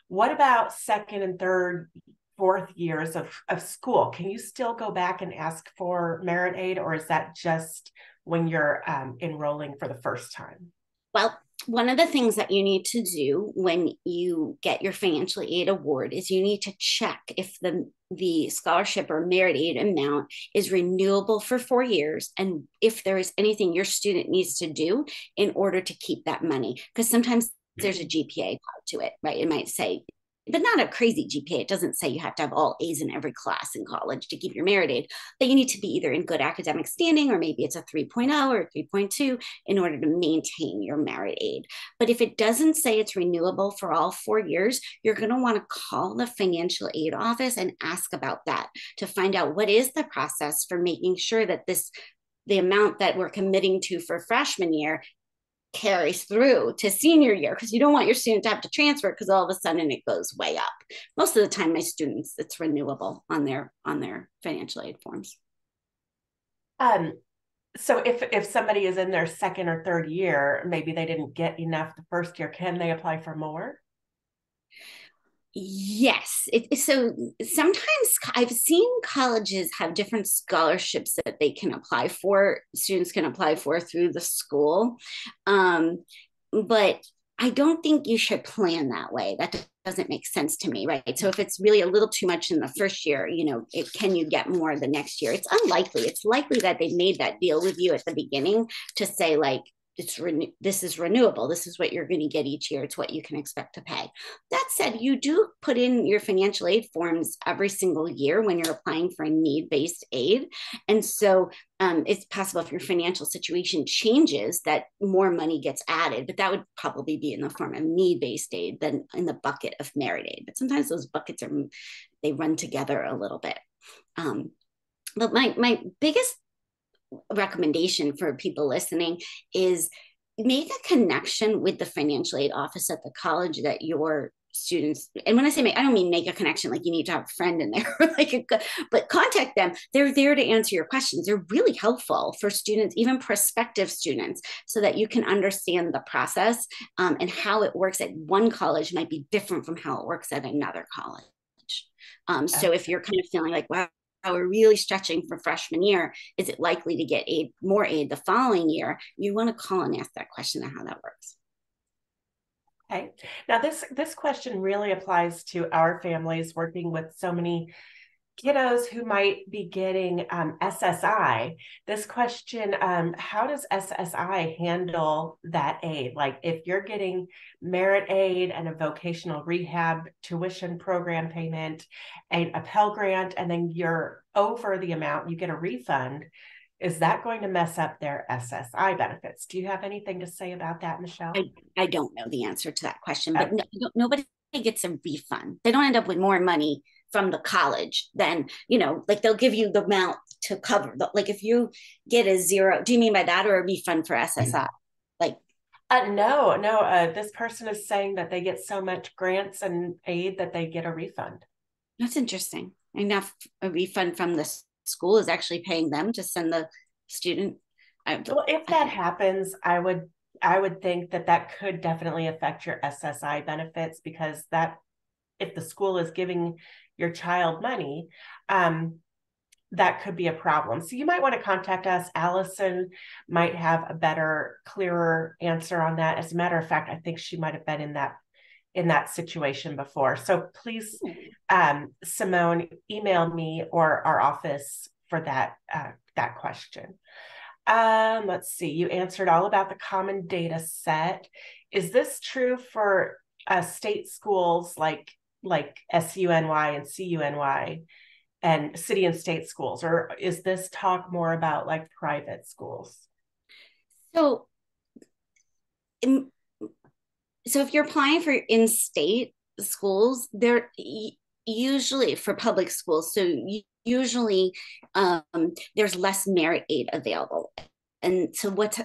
what about second and third, fourth years of school? Can you still go back and ask for merit aid, or is that just when you're enrolling for the first time? Well, one of the things that you need to do when you get your financial aid award is you need to check if the scholarship or merit aid amount is renewable for 4 years, and if there is anything your student needs to do in order to keep that money. Because sometimes there's a GPA part to it, right? It might say, but not a crazy GPA. It doesn't say you have to have all A's in every class in college to keep your merit aid, but you need to be either in good academic standing, or maybe it's a 3.0 or 3.2 in order to maintain your merit aid. But if it doesn't say it's renewable for all 4 years, you're going to want to call the financial aid office and ask about that, to find out what is the process for making sure that the amount that we're committing to for freshman year carries through to senior year, because you don't want your student to have to transfer because all of a sudden it goes way up. Most of the time, my students, it's renewable on their financial aid forms. So if somebody is in their second or third year, maybe they didn't get enough the first year, can they apply for more? Yes. So sometimes I've seen colleges have different scholarships that they can apply for, students can apply for through the school. But I don't think you should plan that way. That doesn't make sense to me, right? So if it's really a little too much in the first year, can you get more the next year? It's unlikely. It's likely that they made that deal with you at the beginning to say, like, this is renewable. This is what you're going to get each year. It's what you can expect to pay. That said, you do put in your financial aid forms every single year when you're applying for a need-based aid. And so it's possible if your financial situation changes that more money gets added, but that would probably be in the form of need-based aid than in the bucket of merit aid. But sometimes those buckets they run together a little bit. But my biggest recommendation for people listening is make a connection with the financial aid office at the college that your students, and when I say I don't mean make a connection like you need to have a friend in there, but contact them. They're there to answer your questions. They're really helpful for students, even prospective students, so that you can understand the process, and how it works at one college might be different from how it works at another college. So if you're kind of feeling like, wow, we're really stretching for freshman year, is it likely to get more aid the following year? You want to call and ask that question of how that works. Okay. Now this question really applies to our families working with so many kiddos who might be getting SSI, this question, how does SSI handle that aid? Like if you're getting merit aid and a vocational rehab tuition program payment, a Pell Grant, and then you're over the amount, you get a refund, is that going to mess up their SSI benefits? Do you have anything to say about that, Michelle? I don't know the answer to that question, but nobody gets a refund. They don't end up with more money from the college than, like they'll give you the amount to cover. Like if you get a zero, do you mean by that, or a refund for SSI? Like, no, this person is saying that they get so much grants and aid that they get a refund. that's interesting. Enough a refund from the school is actually paying them to send the student. Well, if that happens, I would think that that could definitely affect your SSI benefits, because that, if the school is giving your child money, that could be a problem. So you might want to contact us. Allison might have a better, clearer answer on that. As a matter of fact, I think she might have been in that situation before. So please, Simone, email me or our office for that question. Let's see. You answered all about the common data set. Is this true for state schools like SUNY and CUNY and city and state schools, or is this talk more about like private schools? So, so if you're applying for in-state schools, they're usually for public schools. So usually there's less merit aid available. And so what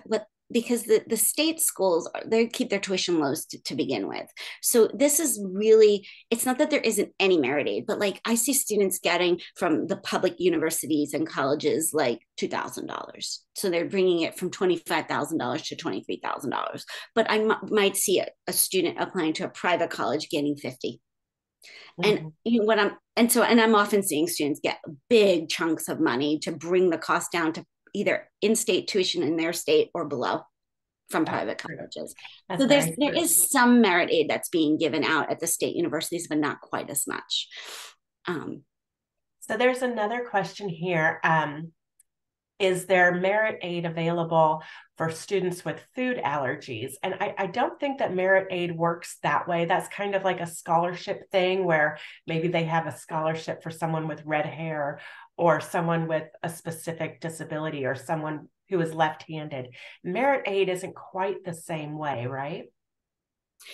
because the state schools, they keep their tuition lows to begin with. So this is really, it's not that there isn't any merit aid, but like I see students getting from the public universities and colleges like $2,000. So they're bringing it from $25,000 to $23,000. But I might see a student applying to a private college getting 50. And I'm often seeing students get big chunks of money to bring the cost down to either in-state tuition in their state or below from private colleges. So there is some merit aid that's being given out at the state universities, but not quite as much. So there's another question here. Is there merit aid available for students with food allergies? And I don't think that merit aid works that way. That's kind of like a scholarship thing where maybe they have a scholarship for someone with red hair or someone with a specific disability or someone who is left-handed. Merit aid isn't quite the same way, right?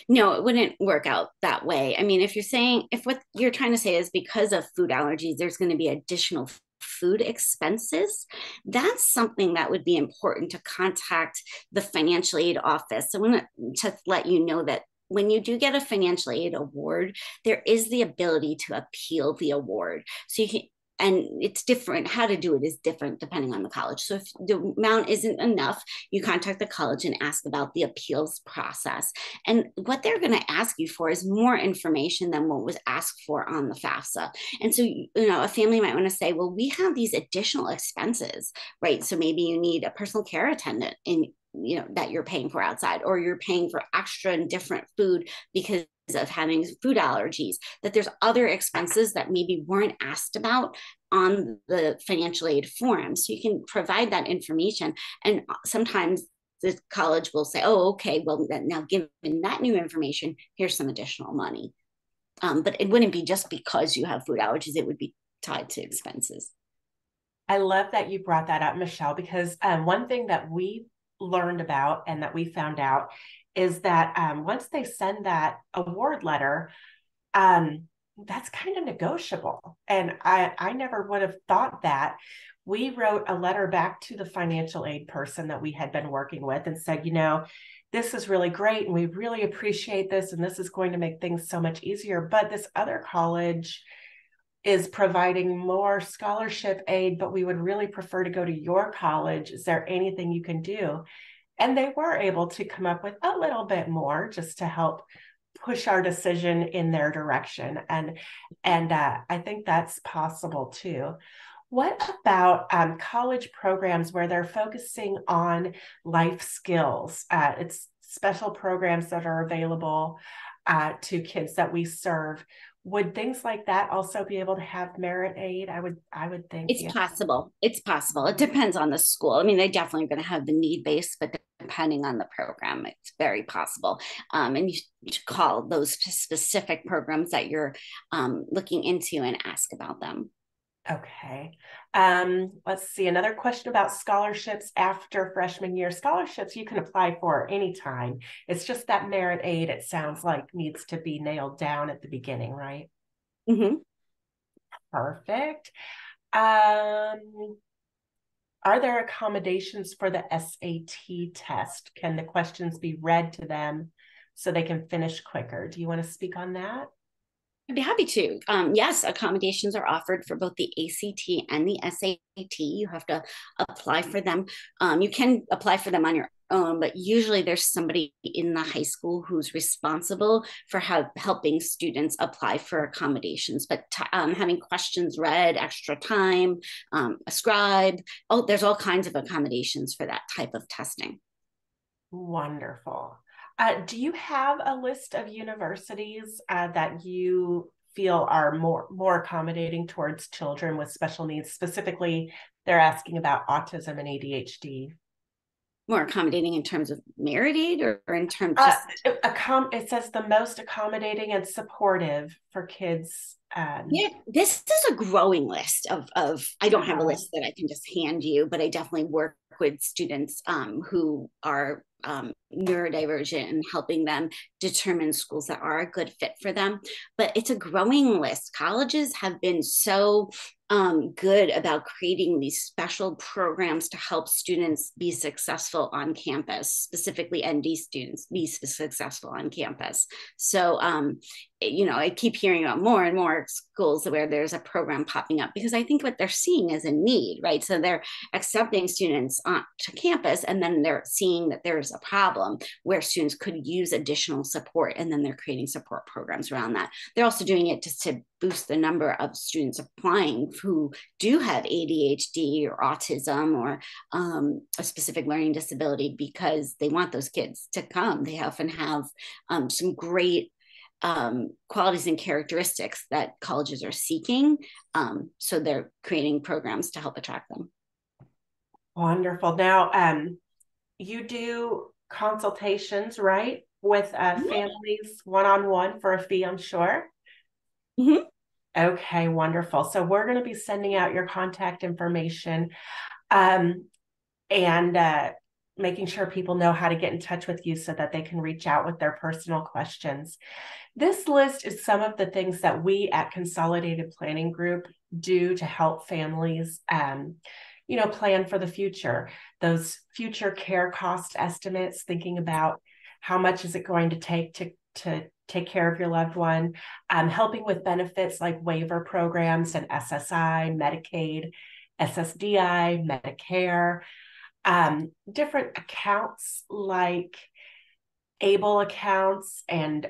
No, it wouldn't work out that way. I mean, if what you're trying to say is because of food allergies, there's going to be additional food expenses, that's something that would be important to contact the financial aid office. So I want to let you know that when you do get a financial aid award, there is the ability to appeal the award. So you can, and it's different. How to do it is different depending on the college. So if the amount isn't enough, you contact the college and ask about the appeals process. And what they're going to ask you for is more information than what was asked for on the FAFSA. And so, a family might want to say, well, we have these additional expenses, right? So maybe you need a personal care attendant that you're paying for outside, or you're paying for extra and different food because of having food allergies, that there's other expenses that maybe weren't asked about on the financial aid form. So you can provide that information. And sometimes the college will say, oh, okay, well, now given that new information, here's some additional money. But it wouldn't be just because you have food allergies, it would be tied to expenses. I love that you brought that up, Michelle, because one thing that we learned about and that we found out is that once they send that award letter, that's kind of negotiable. And I never would have thought that. We wrote a letter back to the financial aid person that we had been working with and said, this is really great and we really appreciate this and this is going to make things so much easier. But this other college is providing more scholarship aid, but we would really prefer to go to your college. Is there anything you can do? And they were able to come up with a little bit more just to help push our decision in their direction. And I think that's possible too. What about college programs where they're focusing on life skills? It's special programs that are available to kids that we serve. Would things like that also be able to have merit aid? I would think, It's yeah. possible. It's possible. It depends on the school. I mean, they definitely going to have the need base, but depending on the program, it's very possible. And you should call those specific programs that you're looking into and ask about them. Okay. Let's see. Another question about scholarships after freshman year. Scholarships you can apply for anytime. It's just that merit aid, it sounds like, needs to be nailed down at the beginning, right? Mm-hmm. Perfect. Um, are there accommodations for the SAT test? Can the questions be read to them so they can finish quicker? Do you want to speak on that? I'd be happy to. Yes, accommodations are offered for both the ACT and the SAT. You have to apply for them. You can apply for them on your own, but usually there's somebody in the high school who's responsible for helping students apply for accommodations. But having questions read, extra time, a scribe, there's all kinds of accommodations for that type of testing. Wonderful. Do you have a list of universities that you feel are more accommodating towards children with special needs? Specifically, they're asking about autism and ADHD. More accommodating in terms of merit aid or in terms just It says the most accommodating and supportive for kids. yeah, this is a growing list of I don't have a uh, list that I can just hand you, but I definitely work with students who are neurodivergent and helping them determine schools that are a good fit for them. But it's a growing list. Colleges have been so good about creating these special programs to help students be successful on campus, specifically ND students be successful on campus. So I keep hearing about more and more schools where there's a program popping up because I think what they're seeing is a need, right? So they're accepting students to campus and then they're seeing that there's a problem where students could use additional support and then they're creating support programs around that. They're also doing it just to boost the number of students applying who do have ADHD or autism or a specific learning disability because they want those kids to come. They often have some great qualities and characteristics that colleges are seeking. So they're creating programs to help attract them. Wonderful. Now, you do consultations, right, with families one-on-one for a fee, I'm sure. Mm-hmm. Okay, wonderful. So we're going to be sending out your contact information um, and making sure people know how to get in touch with you so that they can reach out with their personal questions. This list is some of the things that we at Consolidated Planning Group do to help families, plan for the future. Those future care cost estimates, thinking about how much is it going to take to take care of your loved one, helping with benefits like waiver programs and SSI, Medicaid, SSDI, Medicare, different accounts like ABLE accounts and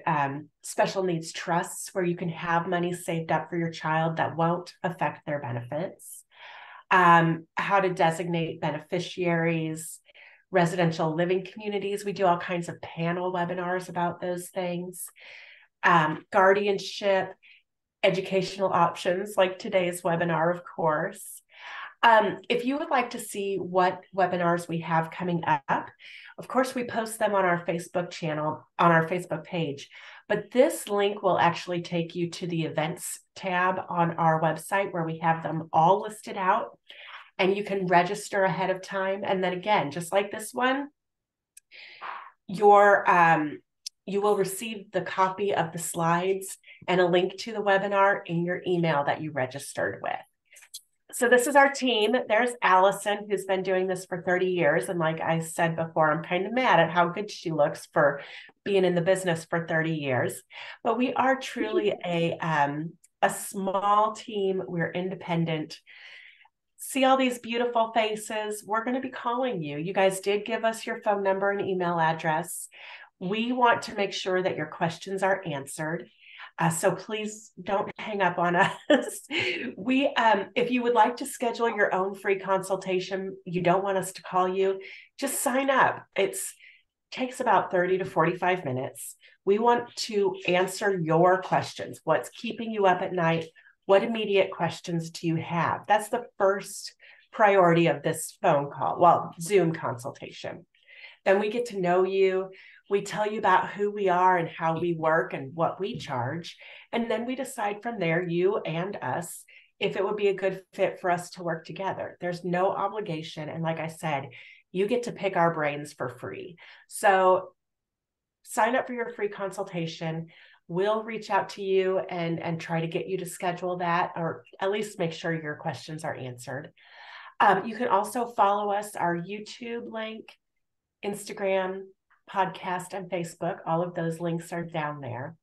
special needs trusts where you can have money saved up for your child that won't affect their benefits, how to designate beneficiaries, residential living communities. We do all kinds of panel webinars about those things, guardianship, educational options like today's webinar, of course. If you would like to see what webinars we have coming up, of course, we post them on our Facebook channel, on our Facebook page, but this link will actually take you to the events tab on our website where we have them all listed out and you can register ahead of time. And then again, just like this one, you will receive the copy of the slides and a link to the webinar in your email that you registered with. So this is our team. There's Allison, who's been doing this for 30 years. And like I said before, I'm kind of mad at how good she looks for being in the business for 30 years. But we are truly a small team. We're independent. See all these beautiful faces. We're going to be calling you. You guys did give us your phone number and email address. We want to make sure that your questions are answered. So please don't hang up on us. If you would like to schedule your own free consultation, you don't want us to call you, just sign up. It takes about 30 to 45 minutes. We want to answer your questions. What's keeping you up at night? What immediate questions do you have? That's the first priority of this phone call, well, Zoom consultation. Then we get to know you. We tell you about who we are and how we work and what we charge. And then we decide from there, you and us, if it would be a good fit for us to work together. There's no obligation. And like I said, you get to pick our brains for free. So sign up for your free consultation. We'll reach out to you and try to get you to schedule that, or at least make sure your questions are answered. You can also follow us, our YouTube link, Instagram, podcast, and Facebook. All of those links are down there.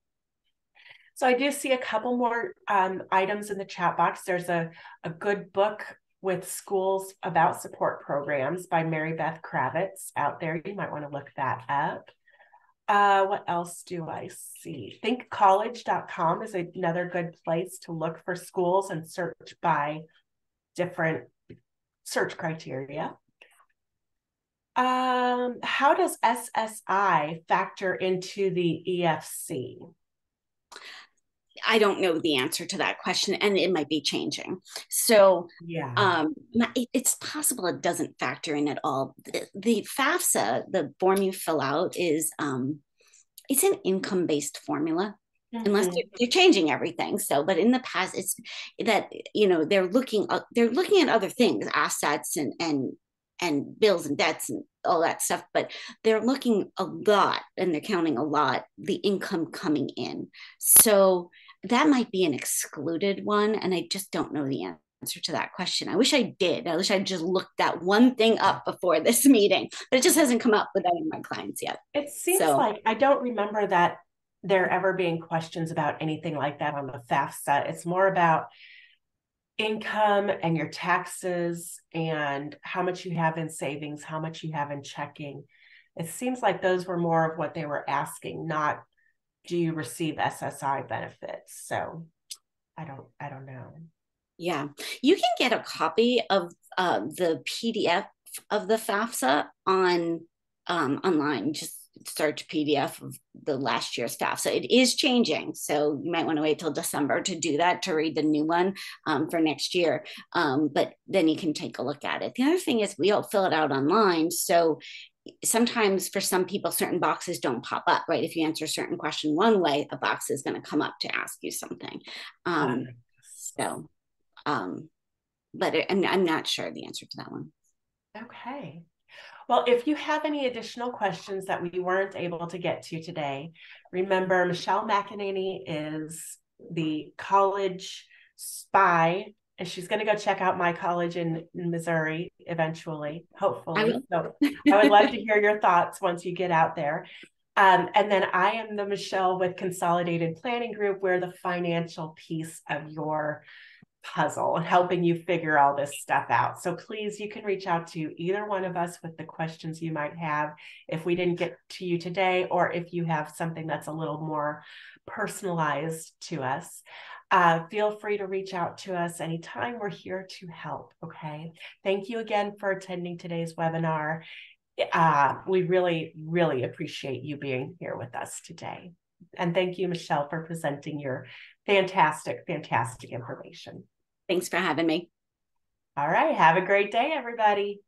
So I do see a couple more items in the chat box. There's a good book with schools about support programs by Mary Beth Kravitz out there. You might want to look that up. What else do I see? thinkcollege.com is another good place to look for schools and search by different search criteria. How does SSI factor into the EFC? I don't know the answer to that question, and it might be changing. So yeah, it's possible it doesn't factor in at all. The FAFSA, the form you fill out, is it's an income-based formula. Mm-hmm. Unless they're changing everything. So, but in the past, it's that, you know, they're looking at other things, assets and bills and debts and all that stuff, but they're looking a lot and they're counting a lot the income coming in. So that might be an excluded one, and I just don't know the answer to that question. I wish I did. I wish I just looked that one thing up before this meeting, but it just hasn't come up with any of my clients yet. It seems like I don't remember that there ever being questions about anything like that on the FAFSA. It's more about income and your taxes and how much you have in savings, how much you have in checking. It seems like those were more of what they were asking, not do you receive SSI benefits? So I don't know. Yeah, you can get a copy of the PDF of the FAFSA on online. Just search PDF of the last year's FAFSA. It is changing, so you might want to wait till December to do that, to read the new one for next year. But then you can take a look at it. The other thing is we all fill it out online, so sometimes for some people certain boxes don't pop up, right? If you answer a certain question one way, a box is going to come up to ask you something. But I'm not sure the answer to that one. Okay. Well, if you have any additional questions that we weren't able to get to today, remember Michelle McAnaney is the college spy, and she's going to go check out my college in Missouri eventually, hopefully. So I would love to hear your thoughts once you get out there. And then I am the Michelle with Consolidated Planning Group. We're the financial piece of your puzzle and helping you figure all this stuff out. So please, you can reach out to either one of us with the questions you might have if we didn't get to you today, or if you have something that's a little more personalized to us. Feel free to reach out to us anytime. We're here to help. Okay. Thank you again for attending today's webinar. We really, really appreciate you being here with us today. And thank you, Michelle, for presenting your fantastic, fantastic information. Thanks for having me. All right. Have a great day, everybody.